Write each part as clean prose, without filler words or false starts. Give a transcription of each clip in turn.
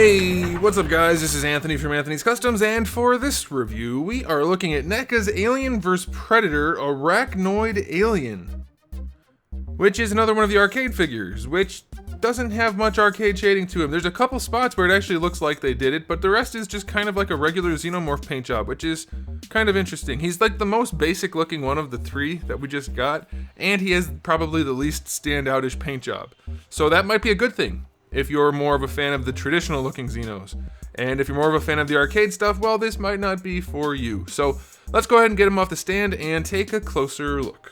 Hey, what's up guys? This is Anthony from Anthony's Customs, and for this review, we are looking at NECA's Alien vs. Predator Arachnoid Alien, which is another one of the arcade figures, which doesn't have much arcade shading to him. There's a couple spots where it actually looks like they did it, but the rest is just kind of like a regular xenomorph paint job, which is kind of interesting. He's like the most basic looking one of the three that we just got, and he has probably the least standoutish paint job. So that might be a good thing if you're more of a fan of the traditional looking Xenos. And if you're more of a fan of the arcade stuff, well, this might not be for you. So let's go ahead and get him off the stand and take a closer look.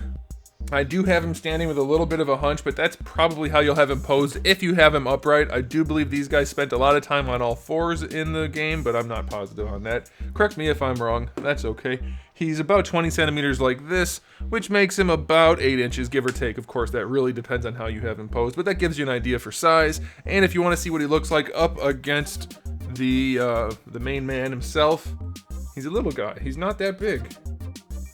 I do have him standing with a little bit of a hunch, but that's probably how you'll have him posed if you have him upright. I do believe these guys spent a lot of time on all fours in the game, but I'm not positive on that. Correct me if I'm wrong, that's okay. He's about 20 centimeters like this, which makes him about 8 inches, give or take. Of course, that really depends on how you have him posed, but that gives you an idea for size. And if you want to see what he looks like up against the main man himself, he's a little guy. He's not that big.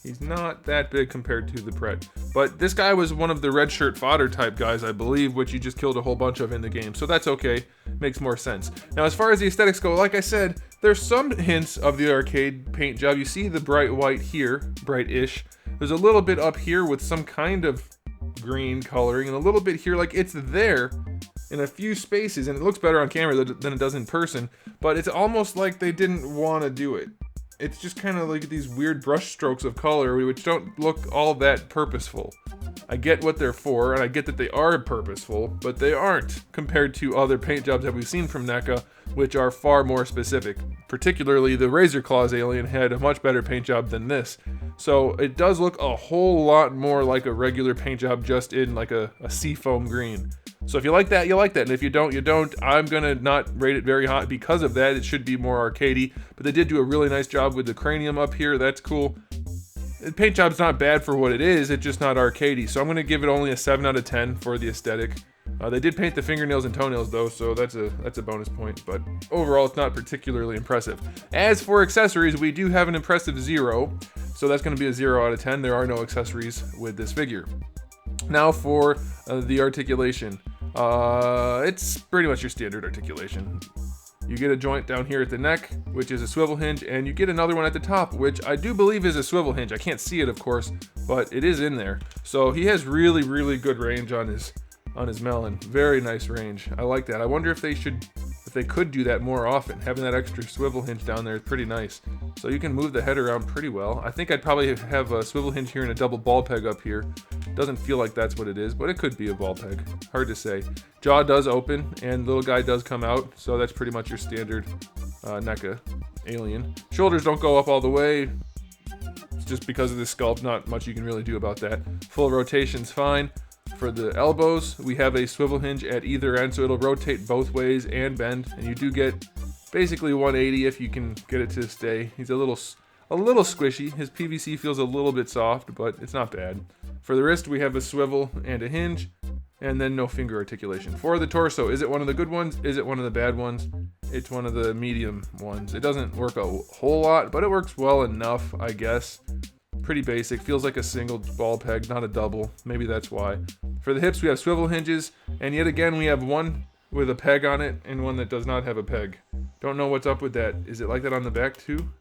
He's not that big compared to the Pret. But this guy was one of the red shirt fodder type guys, I believe, which you just killed a whole bunch of in the game. So that's okay. Makes more sense. Now, as far as the aesthetics go, like I said, there's some hints of the arcade paint job. You see the bright white here, bright-ish. There's a little bit up here with some kind of green coloring, and a little bit here, like it's there in a few spaces, and it looks better on camera than it does in person, but it's almost like they didn't want to do it. It's just kind of like these weird brush strokes of color which don't look all that purposeful. I get what they're for, and I get that they are purposeful, but they aren't compared to other paint jobs that we've seen from NECA, which are far more specific. Particularly, the Razor Claws Alien had a much better paint job than this. So it does look a whole lot more like a regular paint job, just in like a seafoam green. So if you like that, you like that, and if you don't, you don't. I'm gonna not rate it very high because of that. It should be more arcadey, but they did do a really nice job with the cranium up here. That's cool. The paint job's not bad for what it is, it's just not arcadey, so I'm gonna give it only a 7 out of 10 for the aesthetic. They did paint the fingernails and toenails though, so that's a bonus point, but overall it's not particularly impressive. As for accessories, we do have an impressive 0, so that's gonna be a 0 out of 10. There are no accessories with this figure. Now for the articulation. It's pretty much your standard articulation. You get a joint down here at the neck, which is a swivel hinge, and you get another one at the top, which I do believe is a swivel hinge. I can't see it, of course, but it is in there. So he has really, really good range on his melon. Very nice range. I like that. I wonder if they could do that more often. Having that extra swivel hinge down there is pretty nice. So you can move the head around pretty well. I think I'd probably have a swivel hinge here and a double ball peg up here. Doesn't feel like that's what it is, but it could be a ball peg. Hard to say. Jaw does open, and little guy does come out, so that's pretty much your standard NECA Alien. Shoulders don't go up all the way. It's just because of this sculpt, not much you can really do about that. Full rotation's fine. For the elbows, we have a swivel hinge at either end, so it'll rotate both ways and bend, and you do get basically 180 if you can get it to stay. He's a little squishy. His PVC feels a little bit soft, but it's not bad. For the wrist, we have a swivel and a hinge, and then no finger articulation. For the torso, is it one of the good ones? Is it one of the bad ones? It's one of the medium ones. It doesn't work a whole lot, but it works well enough, I guess. Pretty basic, feels like a single ball peg, not a double. Maybe that's why. For the hips, we have swivel hinges, and yet again, we have one with a peg on it and one that does not have a peg. Don't know what's up with that. Is it like that on the back too?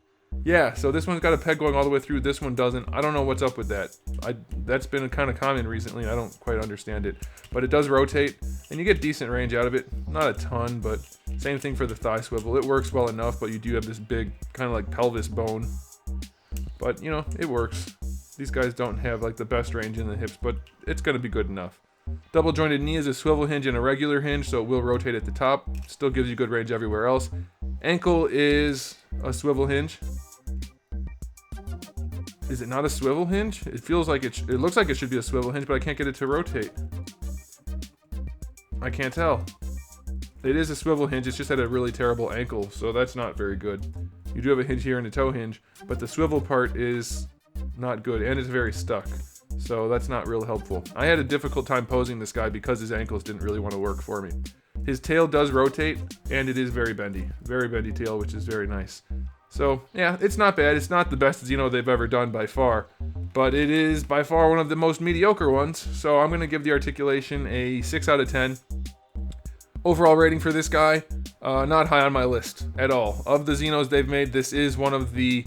Yeah, so this one's got a peg going all the way through, this one doesn't. I don't know what's up with that. That's been kind of common recently, I don't quite understand it. But it does rotate, and you get decent range out of it. Not a ton, but same thing for the thigh swivel. It works well enough, but you do have this big, kind of like pelvis bone. But, you know, it works. These guys don't have like the best range in the hips, but it's going to be good enough. Double jointed knee is a swivel hinge and a regular hinge, so it will rotate at the top. Still gives you good range everywhere else. Ankle is a swivel hinge. Is it not a swivel hinge? It feels like it looks like it should be a swivel hinge, but I can't get it to rotate. I can't tell. It is a swivel hinge, it's just at a really terrible ankle, so that's not very good. You do have a hinge here and a toe hinge, but the swivel part is not good, and it's very stuck. So that's not real helpful. I had a difficult time posing this guy because his ankles didn't really want to work for me. His tail does rotate, and it is very bendy. Very bendy tail, which is very nice. So, yeah, it's not bad. It's not the best Xeno they've ever done by far, but it is by far one of the most mediocre ones, so I'm going to give the articulation a 6 out of 10. Overall rating for this guy, Not high on my list at all. Of the Xenos they've made, this is one of the...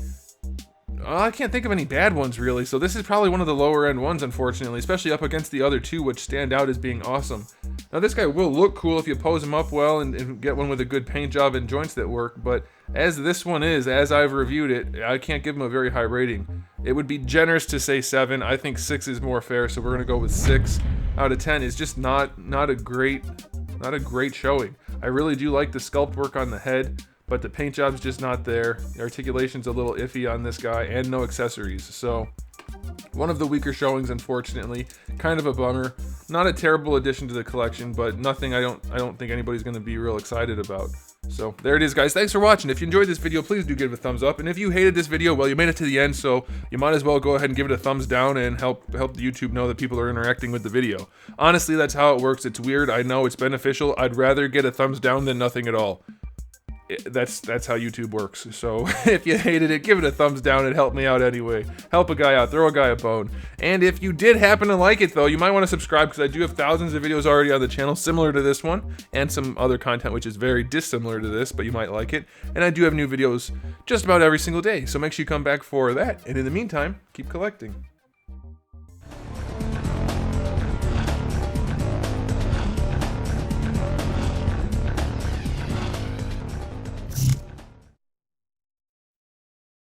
I can't think of any bad ones, really, so this is probably one of the lower end ones, unfortunately, especially up against the other two, which stand out as being awesome. Now, this guy will look cool if you pose him up well and get one with a good paint job and joints that work, but as this one is, as I've reviewed it, I can't give him a very high rating. It would be generous to say 7. I think 6 is more fair, so we're going to go with 6 out of 10. It's just not a great showing. I really do like the sculpt work on the head, but the paint job's just not there. The articulation's a little iffy on this guy, and no accessories. So, one of the weaker showings, unfortunately. Kind of a bummer. Not a terrible addition to the collection, but nothing I don't think anybody's going to be real excited about. So, there it is, guys. Thanks for watching. If you enjoyed this video, please do give it a thumbs up. And if you hated this video, well, you made it to the end, so you might as well go ahead and give it a thumbs down and help the YouTube know that people are interacting with the video. Honestly, that's how it works. It's weird. I know it's beneficial. I'd rather get a thumbs down than nothing at all. That's how YouTube works. So if you hated it, give it a thumbs down. It helped me out anyway. Help a guy out, throw a guy a bone. And if you did happen to like it though, you might want to subscribe, because I do have thousands of videos already on the channel similar to this one, and some other content which is very dissimilar to this, but you might like it. And I do have new videos just about every single day, so make sure you come back for that. And in the meantime, keep collecting.